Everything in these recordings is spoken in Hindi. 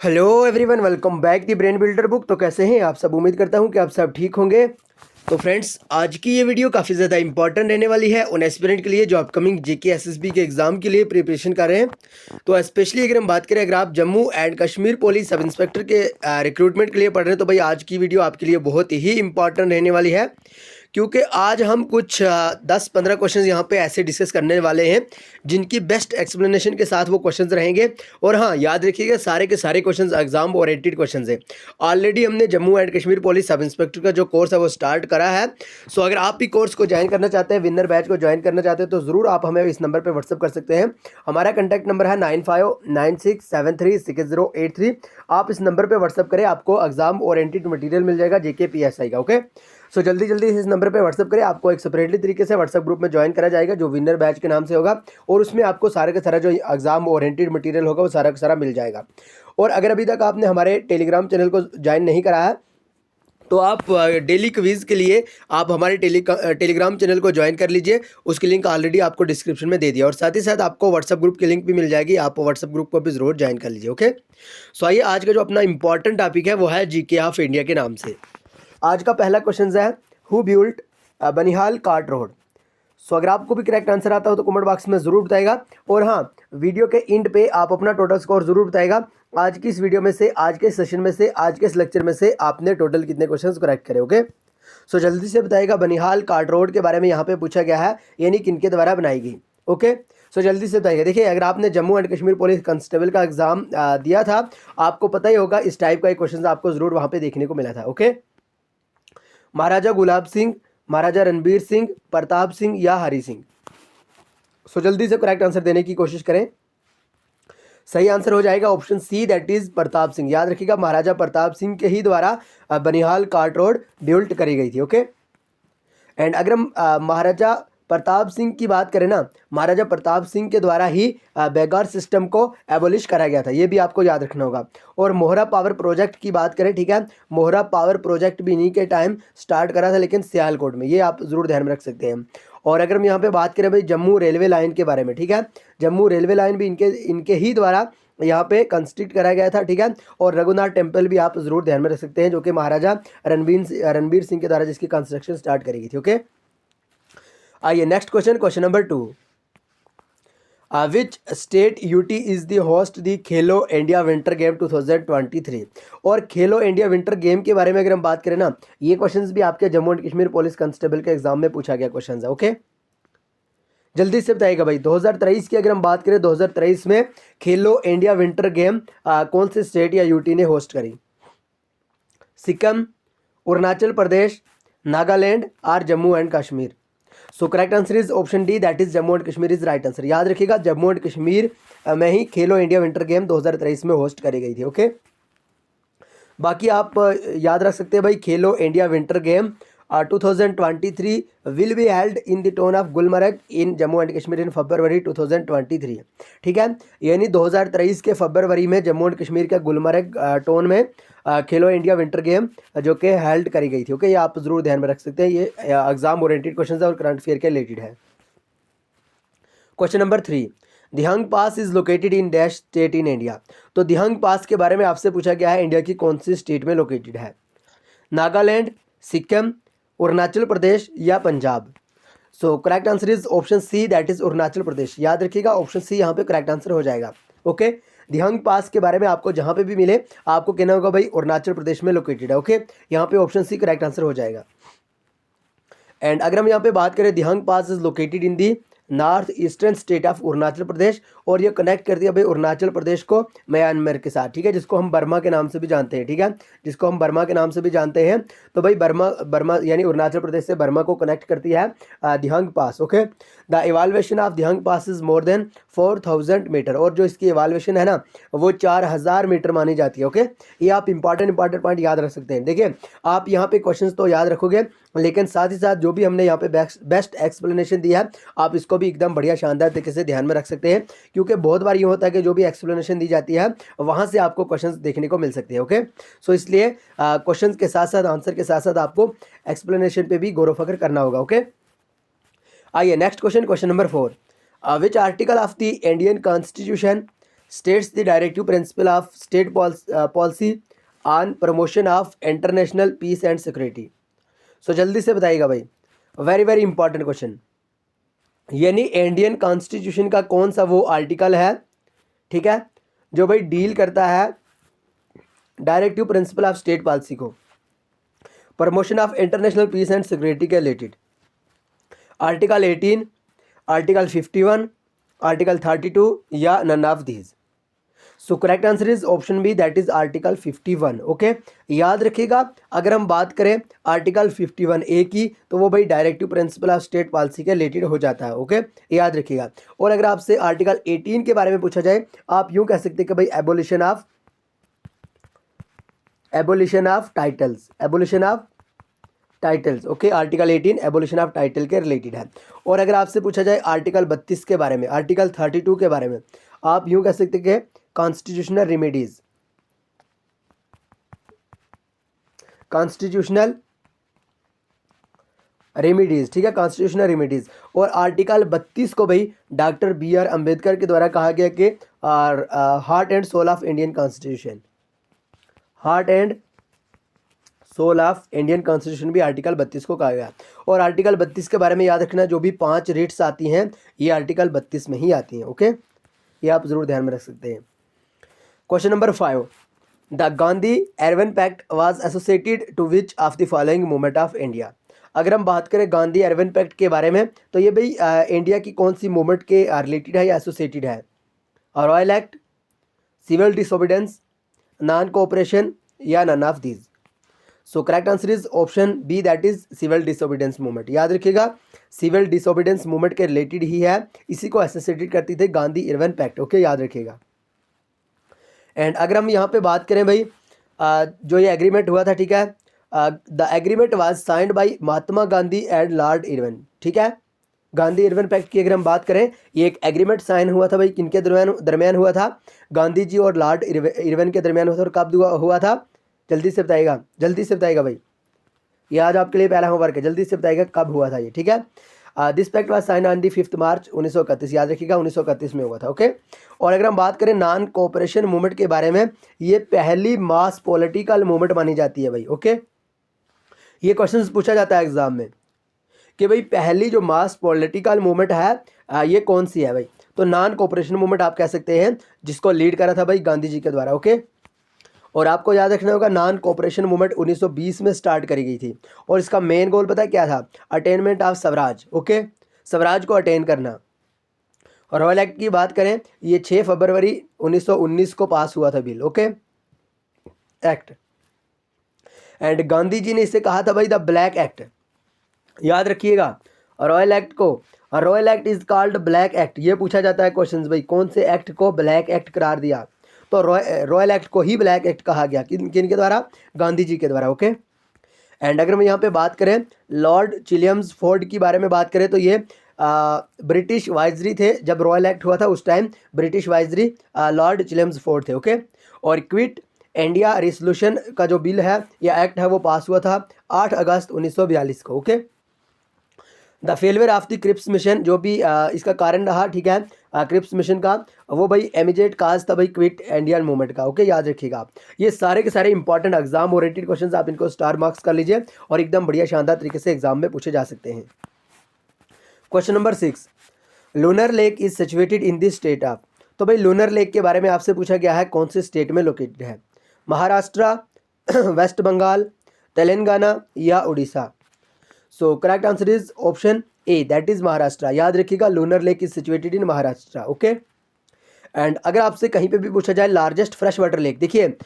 Hello everyone, welcome back the brain builder book. तो कैसे हैं आप सब? उम्मीद करता हूं कि आप सब ठीक होंगे। तो फ्रेंड्स, आज की ये वीडियो काफ़ी ज़्यादा इंपॉर्टेंट रहने वाली है उन एस्पिरेंट के लिए जो अपकमिंग जेके एसएसबी के एग्ज़ाम के लिए प्रिपरेशन कर रहे हैं। तो स्पेशली अगर हम बात करें, अगर आप Jammu and Kashmir police sub inspector के रिक्रूटमेंट के लिए पढ़ रहे हैं, तो भाई आज की वीडियो आपके लिए बहुत ही इंपॉर्टेंट रहने वाली है, क्योंकि आज हम कुछ 10-15 क्वेश्चन यहाँ पे ऐसे डिस्कस करने वाले हैं जिनकी बेस्ट एक्सप्लेनेशन के साथ वो क्वेश्चंस रहेंगे। और हाँ, याद रखिएगा सारे के सारे क्वेश्चंस एग्जाम ओरिएंटेड क्वेश्चंस हैं। ऑलरेडी हमने Jammu and Kashmir police sub inspector का जो कोर्स है वो स्टार्ट करा है। सो अगर आप भी कोर्स को ज्वाइन करना चाहते हैं, विनर बैच को ज्वाइन करना चाहते हैं, तो ज़रूर आप हमें इस नंबर पर व्हाट्सअप कर सकते हैं। हमारा कॉन्टैक्ट नंबर है 9596736083। आप इस नंबर पर व्हाट्सअप करें, आपको एग्जाम ओरिएंटेड मटीरियल मिल जाएगा जेके पीएसआई का। ओके, सो जल्दी जल्दी इस नंबर पे व्हाट्सअप करें, आपको एक सेपरेटली तरीके से व्हाट्सअप ग्रुप में ज्वाइन करा जाएगा जो विनर बैच के नाम से होगा, और उसमें आपको सारा का सारा जो एग्जाम ओरिएंटेड मटेरियल होगा वो सारा का सारा मिल जाएगा। और अगर अभी तक आपने हमारे टेलीग्राम चैनल को ज्वाइन नहीं करा है, तो आप डेली क्विज के लिए आप हमारे टेलीग्राम चैनल को ज्वाइन कर लीजिए। उसकी लिंक ऑलरेडी आपको डिस्क्रिप्शन में दे दिया, और साथ ही साथ आपको व्हाट्सअप ग्रुप की लिंक भी मिल जाएगी, आप व्हाट्सअप ग्रुप को भी ज़रूर ज्वाइन कर लीजिए। ओके, सो आइए आज का जो अपना इंपॉर्टेंट टॉपिक है वो है जीके ऑफ इंडिया के नाम से। आज का पहला क्वेश्चन है, who built Banihal cart road. So अगर आपको भी करेक्ट आंसर आता हो तो कमेंट बॉक्स में ज़रूर बताएगा। और हाँ, वीडियो के एंड पे आप अपना टोटल स्कोर ज़रूर बताएगा। आज की इस वीडियो में से, आज के सेशन में से, आज के इस लेक्चर में से आपने टोटल कितने क्वेश्चंस करेक्ट करे। ओके, सो जल्दी से बताइएगा। बनिहाल कार्ट रोड के बारे में यहाँ पे पूछा गया है, यानी किनके द्वारा बनाई गई। ओके, सो जल्दी से बताइए। देखिए, अगर आपने Jammu and Kashmir police constable का एग्जाम दिया था, आपको पता ही होगा इस टाइप का एक क्वेश्चन आपको ज़रूर वहाँ पे देखने को मिला था। ओके, महाराजा गुलाब सिंह, महाराजा रणबीर सिंह, प्रताप सिंह या हरि सिंह। सो जल्दी से करेक्ट आंसर देने की कोशिश करें। सही आंसर हो जाएगा option C, that is Pratap Singh. याद रखिएगा, महाराजा प्रताप सिंह के ही द्वारा बनिहाल कार्ट रोड बिल्ट करी गई थी। ओके, एंड अगर हम महाराजा प्रताप सिंह की बात करें ना, महाराजा प्रताप सिंह के द्वारा ही बेगार सिस्टम को एबोलिश करा गया था, ये भी आपको याद रखना होगा। और मोहरा पावर प्रोजेक्ट की बात करें, ठीक है, मोहरा पावर प्रोजेक्ट भी इन्हीं के टाइम स्टार्ट करा था, लेकिन सियालकोट में, ये आप जरूर ध्यान में रख सकते हैं। और अगर हम यहाँ पे बात करें भाई जम्मू रेलवे लाइन के बारे में, ठीक है, जम्मू रेलवे लाइन भी इनके ही द्वारा यहाँ पे कंस्ट्रक्ट कराया गया था। ठीक है, और रघुनाथ टेम्पल भी आप जरूर ध्यान में रख सकते हैं, जो कि महाराजा रणबीर सिंह के द्वारा जिसकी कंस्ट्रक्शन स्टार्ट करी गई थी। ओके, आइए next question, question number 2। Which state UT is the host the Khelo India winter game 2023। और खेलो इंडिया विंटर गेम के बारे में अगर हम बात करें ना, ये क्वेश्चंस भी आपके Jammu and Kashmir police constable के एग्जाम में पूछा गया क्वेश्चन है। ओके, जल्दी से बताइएगा भाई। 2023 की अगर हम बात करें, 2023 में खेलो इंडिया विंटर गेम कौन से स्टेट या यूटी ने होस्ट करी? सिक्किम, अरुणाचल प्रदेश, नागालैंड और Jammu and Kashmir. So correct answer is option D, that is Jammu and Kashmir is right answer. याद रखिएगा, जम्मू एंड कश्मीर में ही खेलो इंडिया विंटर गेम 2023 में होस्ट करी गई थी। ओके, बाकी आप याद रख सकते हैं भाई, Khelo India winter game 2023 will be held in the town of Gulmarg in Jammu and Kashmir in February 2023। ठीक है, यानी 2023 के फरवरी में जम्मू एंड कश्मीर के गुलमर्ग टाउन में खेलो इंडिया विंटर गेम जो कि हेल्ड करी गई थी। ओके, ये आप जरूर ध्यान में रख सकते हैं, ये एग्जाम ओरिएंटेड क्वेश्चन है और करंट अफेयर के रिलेटेड है। Question number 3, Dihang pass is located in dash state in India. तो दिहांग पास के बारे में आपसे पूछा गया है, इंडिया की कौन सी स्टेट में लोकेटेड है? नागालैंड, सिक्किम, अरुणाचल प्रदेश या Punjab. So correct answer is option C, that is Arunachal Pradesh. याद रखिएगा, ऑप्शन सी यहाँ पे करेक्ट आंसर हो जाएगा। ओके, दिहांग पास के बारे में आपको जहाँ पे भी मिले, आपको कहना होगा भाई अरुणाचल प्रदेश में लोकेटेड है। ओके, यहाँ पे ऑप्शन सी करेक्ट आंसर हो जाएगा। एंड अगर हम यहाँ पे बात करें, Dihang pass is located in the north eastern state of Arunachal Pradesh, और ये कनेक्ट कर दिया भाई अरुणाचल प्रदेश को म्यांमार के साथ। ठीक है, जिसको हम बर्मा के नाम से भी जानते हैं। ठीक है, जिसको हम बर्मा के नाम से भी जानते हैं। तो भाई बर्मा यानी अरुणाचल प्रदेश से बर्मा को कनेक्ट करती है Dihang pass. Okay, the elevation of Dihang pass is more than 4000 metre, और जो इसकी इवाल्वेशन है ना, वो 4000 मीटर मानी जाती है। ओके, ये आप इंपॉर्टेंट पॉइंट याद रख सकते हैं। देखिए, आप यहाँ पे क्वेश्चन तो याद रखोगे, लेकिन साथ ही साथ जो भी हमने यहाँ पे बेस्ट एक्सप्लेनेशन दिया है, आप इसको भी एकदम बढ़िया शानदार तरीके से ध्यान में रख सकते हैं, क्योंकि बहुत बार ये होता है कि जो भी एक्सप्लेनेशन दी जाती है वहाँ से आपको क्वेश्चंस देखने को मिल सकते हैं। ओके, सो इसलिए क्वेश्चंस के साथ साथ, आंसर के साथ साथ आपको एक्सप्लेनेशन पे भी गौर फक्र करना होगा। ओके, आइए next question, question number 4। Which article of the Indian constitution states the directive principle of state policy on promotion of international peace and security. सो जल्दी से बताइएगा भाई, वेरी वेरी इंपॉर्टेंट क्वेश्चन। यानी इंडियन कॉन्स्टिट्यूशन का कौन सा वो आर्टिकल है, ठीक है, जो भाई डील करता है directive principle of state policy को, promotion of international peace and security के रिलेटेड? आर्टिकल 18, आर्टिकल 51, आर्टिकल 32 या none of these? So correct answer is option B, that is article 51। Okay, याद रखिएगा, अगर हम बात करें आर्टिकल 51A की, तो वो भाई directive principle of state policy के रिलेटेड हो जाता है। ओके, याद रखिएगा। और अगर आपसे आर्टिकल 18 के बारे में पूछा जाए, आप यूं कह सकते हैं कि भाई abolition of titles. Okay, article 18 abolition of title के रिलेटेड है। और अगर आपसे पूछा जाए आर्टिकल 32 के बारे में, आर्टिकल 32 के बारे में, आप यूं कह सकते हैं कि कॉन्स्टिट्यूशनल रेमेडीज, ठीक है, कॉन्स्टिट्यूशनल रेमेडीज। और आर्टिकल 32 को भाई डॉक्टर BR अम्बेडकर के द्वारा कहा गया कि heart and soul of Indian constitution, heart and soul of Indian constitution भी आर्टिकल 32 को कहा गया। और आर्टिकल 32 के बारे में याद रखना, जो भी 5 रिट्स आती हैं ये आर्टिकल 32 में ही आती हैं। ओके, ये आप जरूर ध्यान में रख सकते हैं। Question number 5, the Gandhi Irwin pact was associated to which of the following movement of India? अगर हम बात करें गांधी एरवन पैक्ट के बारे में, तो ये भाई इंडिया की कौन सी मूवमेंट के रिलेटेड है या एसोसिएटेड है? Rowlatt act, civil disobedience, non cooperation या none of these? So correct answer is option B, that is civil disobedience movement. याद रखिएगा, सिविल डिसोबीडेंस मूवमेंट के रिलेटेड ही है, इसी को एसोसिएटेड करती थी गांधी इरविन पैक्ट। ओके, याद रखिएगा। एंड अगर हम यहाँ पे बात करें भाई, जो ये एग्रीमेंट हुआ था, ठीक है, the agreement was signed by Mahatma Gandhi and Lord Irwin, ठीक है। गांधी इरविन पैक्ट की अगर हम बात करें, ये एक एग्रीमेंट साइन हुआ था भाई, किनके दरमियान हुआ था? गांधी जी और लॉर्ड इरविन के दरमियान हुआ था। और कब हुआ था? जल्दी से बताइएगा भाई, ये आज आपके लिए पहला होमवर्क है, जल्दी से बताइएगा कब हुआ था ये, ठीक है। This pact was sign on the 5 March 1931, याद रखिएगा 1931 में हुआ था। ओके, और अगर हम बात करें नॉन कोऑपरेशन मूवमेंट के बारे में, ये पहली मास पॉलिटिकल मूवमेंट मानी जाती है भाई। ओके, ये क्वेश्चन पूछा जाता है एग्जाम में कि भाई पहली जो मास पॉलिटिकल मूवमेंट है ये कौन सी है भाई? तो नॉन कोऑपरेशन मूवमेंट आप कह सकते हैं, जिसको लीड करा था भाई गांधी जी के द्वारा। ओके, और आपको याद रखना होगा, नॉन कोऑपरेशन मूवमेंट 1920 में स्टार्ट करी गई थी, और इसका मेन गोल पता है क्या था? Attainment of Swaraj. Okay, Swaraj को अटेन करना। और रॉयल एक्ट की बात करें, ये 6 फरवरी 1919 को पास हुआ था bill. Okay, act. And Gandhi ji ने इसे कहा था भाई द ब्लैक एक्ट। याद रखिएगा, रॉयल एक्ट को, royal act is called black act. ये पूछा जाता है क्वेश्चन भाई, कौन से एक्ट को ब्लैक एक्ट करार दिया? तो रॉयल एक्ट को ही ब्लैक एक्ट कहा गया, किन के द्वारा? गांधी जी के द्वारा। ओके, एंड अगर हम यहाँ पे बात करें लॉर्ड चिलियम्सफोर्ड की बारे में बात करें, तो ये ब्रिटिश वाइजरी थे जब रॉयल एक्ट हुआ था, उस टाइम ब्रिटिश वाइजरी लॉर्ड चिलियम्सफोर्ड थे। ओके, और क्विट इंडिया रेजोल्यूशन का जो बिल है या एक्ट है वो पास हुआ था 8 अगस्त 1942 को। Okay, the failure of the Cripps mission, जो भी इसका कारण रहा, ठीक है, क्रिप्स मिशन का, वो भाई इमीडिएट काज था भाई क्विट इंडियन मूवमेंट का। ओके, याद रखिएगा आप, ये सारे के सारे इंपॉर्टेंट एग्जाम ओरिएंटेड क्वेश्चंस, आप इनको स्टार मार्क्स कर लीजिए और एकदम बढ़िया शानदार तरीके से एग्जाम में पूछे जा सकते हैं। Question number 6, lunar lake is situated in this state of? तो भाई लूनर लेक के बारे में आपसे पूछा गया है, कौन से स्टेट में लोकेटेड है? महाराष्ट्र, वेस्ट बंगाल, तेलंगाना या Orissa? So correct answer is option A, that is Maharashtra. याद रखिएगा, lunar lake is situated in Maharashtra. Okay, and अगर आपसे कहीं पे भी पूछा जाए लार्जेस्ट फ्रेश वाटर लेक, देखिए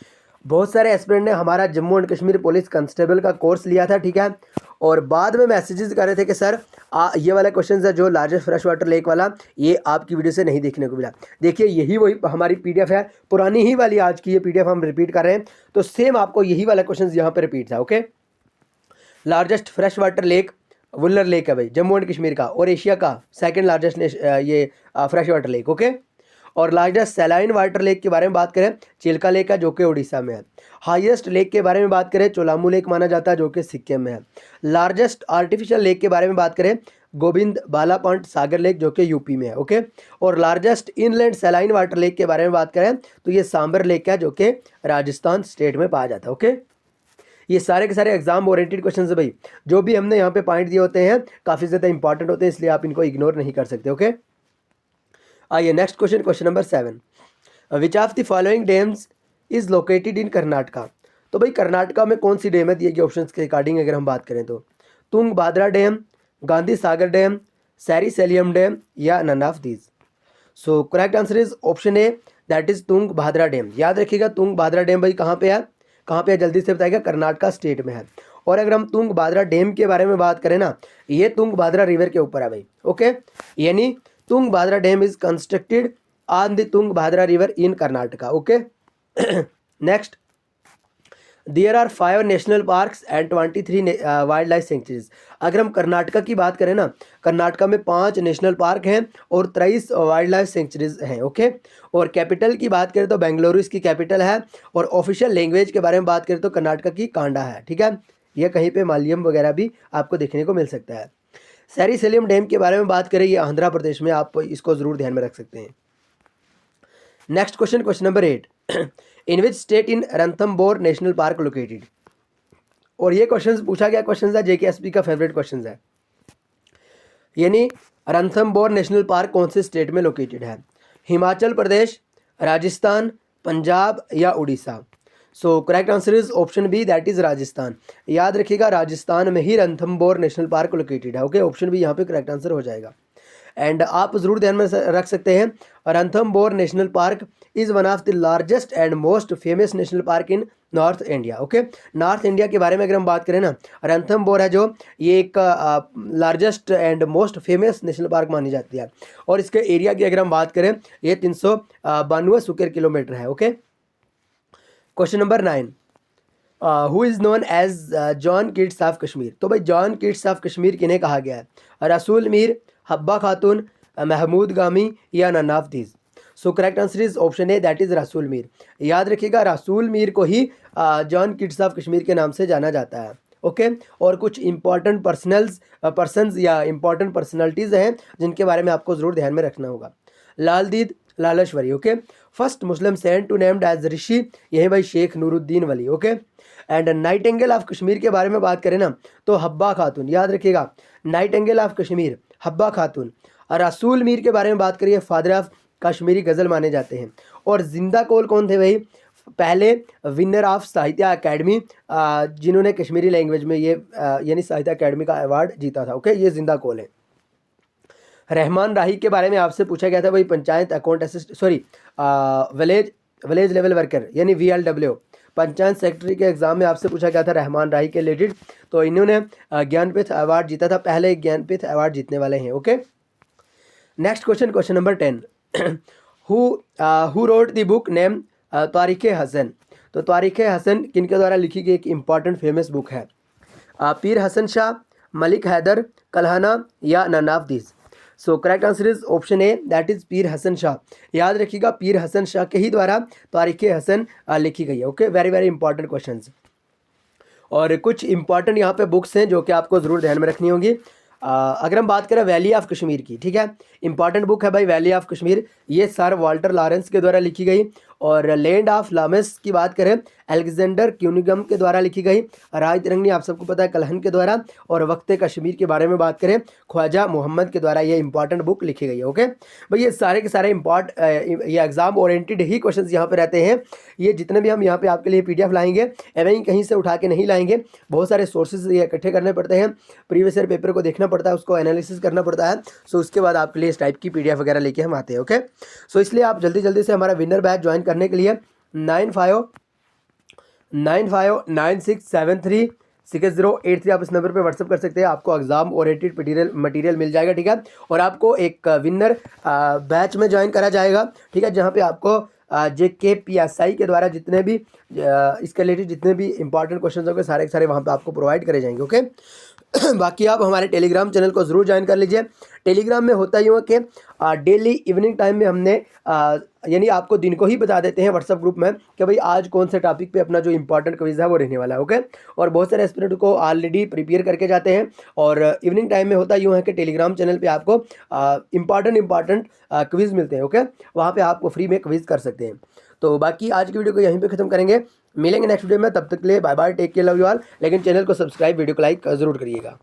बहुत सारे एस्पिरेंट ने हमारा Jammu and Kashmir police constable का कोर्स लिया था, ठीक है, और बाद में मैसेजेस कर रहे थे कि सर ये वाला क्वेश्चन है जो लार्जेस्ट फ्रेश वाटर लेक वाला, ये आपकी वीडियो से नहीं देखने को मिला। देखिए यही वही हमारी PDF है, पुरानी ही वाली आज की ये PDF हम रिपीट कर रहे हैं, तो सेम आपको यही वाला क्वेश्चन यहाँ पर रिपीट था। Okay, largest fresh water lake Wular lake है भाई, जम्मू एंड कश्मीर का, और एशिया का सेकंड लार्जेस्ट ये फ्रेश वाटर लेक। ओके, और लार्जेस्ट सैलाइन वाटर लेक के बारे में बात करें, चिल्का लेक है जो कि उड़ीसा में है। हाईएस्ट लेक के बारे में बात करें, चोलामू लेक माना जाता है जो कि सिक्किम में है। लार्जेस्ट आर्टिफिशियल लेक के बारे में बात करें, गोविंद बालापंट सागर लेक जो कि यूपी में है। ओके, और largest inland saline water lake के बारे में बात करें तो ये सांबर लेक है जो कि राजस्थान स्टेट में पाया जाता है। ओके, ये सारे के सारे एग्जाम ओरिएंटेड क्वेश्चन है भाई। जो भी हमने यहाँ पे पॉइंट दिए होते हैं काफ़ी ज़्यादा इंपॉर्टेंट होते हैं, इसलिए आप इनको इग्नोर नहीं कर सकते। ओके, आइए next question, question number 7, which of the following dams is located इन कर्नाटका। तो भाई कर्नाटका में कौन सी डैम है दिए गए ऑप्शन के अकॉर्डिंग अगर हम बात करें तो तुंग Bhadra dam, Gandhi Sagar dam, Srisailam dam या none of these. So correct answer is option A, that is Tung Bhadra dam. याद रखिएगा तुंग भाद्रा डैम भाई कहाँ पे है, कहाँ पे है जल्दी से बताइएगा, कर्नाटका स्टेट में है। और अगर हम तुंग भाद्रा डैम के बारे में बात करें ना, ये तुंग भाद्रा रिवर के ऊपर है भाई। ओके, यानी Tunga Bhadra dam is constructed on the Tunga Bhadra river in Karnataka. Okay, next, there are 5 national parks and 23 wild life sanctuaries. अगर हम कर्नाटका की बात करें ना, कर्नाटका में 5 नेशनल पार्क हैं और 23 वाइल्ड लाइफ सेंचुरीज हैं। ओके, और कैपिटल की बात करें तो बेंगलुरु इसकी कैपिटल है, और ऑफिशियल लैंग्वेज के बारे में बात करें तो कर्नाटका की कांडा है। ठीक है, यह कहीं पे मालयम वगैरह भी आपको देखने को मिल सकता है। सैरी सेलियम डैम के बारे में बात करें, ये आंध्र प्रदेश में, आप इसको ज़रूर ध्यान में रख सकते हैं। Next question, question number 8, in which state in Ranthambore national park located. और ये क्वेश्चन पूछा गया क्वेश्चन है, जेकेएसपी का फेवरेट क्वेश्चन है, यानी रणथंबोर नेशनल पार्क कौन से स्टेट में लोकेटेड है, हिमाचल प्रदेश, राजस्थान, पंजाब या Orissa. So correct answer is option B, that is Rajasthan. याद रखिएगा राजस्थान में ही रणथंबोर नेशनल पार्क लोकेटेड है। ओके, ऑप्शन बी यहाँ पे करेक्ट आंसर हो जाएगा। एंड आप ज़रूर ध्यान में रख सकते हैं, Ranthambore national park is one of the largest and most famous national park in north India. Okay, north India के बारे में अगर हम बात करें ना, रणथंबोर है जो ये एक largest and most famous national park मानी जाती है, और इसके एरिया की अगर हम बात करें ये 392 स्क्वायर किलोमीटर है। Okay, question number 9, who is known as John Keats of Kashmir. तो भाई जॉन किड्स ऑफ कश्मीर किन्हें कहा गया है, रसूल मीर, हब्बा खातून, महमूद गामी या none of these. So correct answer is option A, that is Rasul Mir. याद रखिएगा रसूल मीर को ही जॉन किड्स ऑफ कश्मीर के नाम से जाना जाता है। ओके, और कुछ इंपॉर्टेंट पर्सनस या इंपॉर्टेंट पर्सनैलिटीज़ हैं जिनके बारे में आपको ज़रूर ध्यान में रखना होगा। Lal Ded Lalleshwari, okay, first Muslim saint to named as Rishi, यही भाई Sheikh Nooruddin Wali. Okay, and nightingale of Kashmir के बारे में बात करें ना तो हब्बा खातून। याद रखिएगा नाइटिंगेल ऑफ कश्मीर हब्बा खातून। और रसूल मीर के बारे में बात करिए, फादर ऑफ कश्मीरी गज़ल माने जाते हैं। और जिंदा कौल कौन थे भाई, पहले विनर ऑफ साहित्य अकेडमी जिन्होंने कश्मीरी लैंग्वेज में ये यानी साहित्य अकेडमी का अवार्ड जीता था। ओके, ये जिंदा कौल है। रहमान राही के बारे में आपसे पूछा गया था भाई, panchayat account village level worker यानी VLW, पंचायत सेक्रेटरी के एग्जाम में आपसे पूछा गया था रहमान राही के रिलेटेड। तो इन्होंने ज्ञानपीठ अवार्ड जीता था, पहले ज्ञानपीठ अवार्ड जीतने वाले हैं। Okay, next question, question number 10, who wrote the book name Tarikh Hasan. तो तारिक हसन किनके द्वारा लिखी गई एक इंपॉर्टेंट फेमस बुक है, पीर हसन शाह, मलिक हैदर, कल्हाना या none of this. So correct answer is option A, that is Pir Hasan Shah. याद रखिएगा पीर हसन शाह के ही द्वारा तारिक हसन लिखी गई है। Okay, very very important question. और कुछ इंपॉर्टेंट यहाँ पे बुक्स हैं जो कि आपको ज़रूर ध्यान में रखनी होगी। अगर हम बात करें वैली ऑफ कश्मीर की, ठीक है, इंपॉर्टेंट बुक है भाई वैली ऑफ कश्मीर, ये सर वाल्टर लॉरेंस के द्वारा लिखी गई। और लैंड ऑफ लामेस की बात करें अलेक्जेंडर क्यूनिगम के द्वारा लिखी गई। राज तिरंगनी आप सबको पता है कलहन के द्वारा। और वक्त कश्मीर के बारे में बात करें ख्वाजा मोहम्मद के द्वारा ये इंपॉर्टेंट बुक लिखी गई है। ओके भाई, ये सारे के सारे ये एग्जाम ओरिएंटेड ही क्वेश्चन यहाँ पे रहते हैं। ये जितने भी हम यहाँ पे आपके लिए PDF लाएंगे एवं कहीं से उठा के नहीं लाएंगे, बहुत सारे सोर्सेज ये इकट्ठे करने पड़ते हैं, प्रीवियस ईयर पेपर को देखना पड़ता है, उसको एनालिसिस करना पड़ता है। सो उसके बाद आपके लिए इस टाइप की PDF वगैरह लेके हम आते हैं। ओके, सो इसलिए आप जल्दी जल्दी से हमारा विनर बैच ज्वाइन करने के लिए 9596736083 आप इस नंबर पे व्हाट्सअप कर सकते हैं। आपको एग्जाम ओरिएंटेड मटेरियल मिल जाएगा, ठीक है। और आपको एक विनर बैच में ज्वाइन करा जाएगा, ठीक है, जहाँ पे आपको JKPSI के द्वारा जितने भी इसके रिलेटेड जितने भी इंपॉर्टेंट क्वेश्चन होंगे सारे के सारे वहाँ पे आपको प्रोवाइड करे जाएंगे। ओके बाकी आप हमारे टेलीग्राम चैनल को ज़रूर ज्वाइन कर लीजिए। टेलीग्राम में होता यूँ है कि डेली इवनिंग टाइम में हमने यानी आपको दिन को ही बता देते हैं व्हाट्सएप ग्रुप में कि भाई आज कौन से टॉपिक पे अपना जो इंपॉर्टेंट क्विज़ है वो रहने वाला है, ओके। और बहुत सारे एस्पिरेंट को ऑलरेडी प्रिपेयर करके जाते हैं। और इवनिंग टाइम में होता यूँ है कि टेलीग्राम चैनल पे आपको इंपॉर्टेंट क्विज़ मिलते हैं, ओके। वहाँ पे आपको फ्री में क्विज़ कर सकते हैं। तो बाकी आज की वीडियो को यहीं पे ख़त्म करेंगे, मिलेंगे नेक्स्ट वीडियो में। तब तक के लिए bye bye, take care, love you all. लेकिन चैनल को सब्सक्राइब, वीडियो को लाइक ज़रूर करिएगा।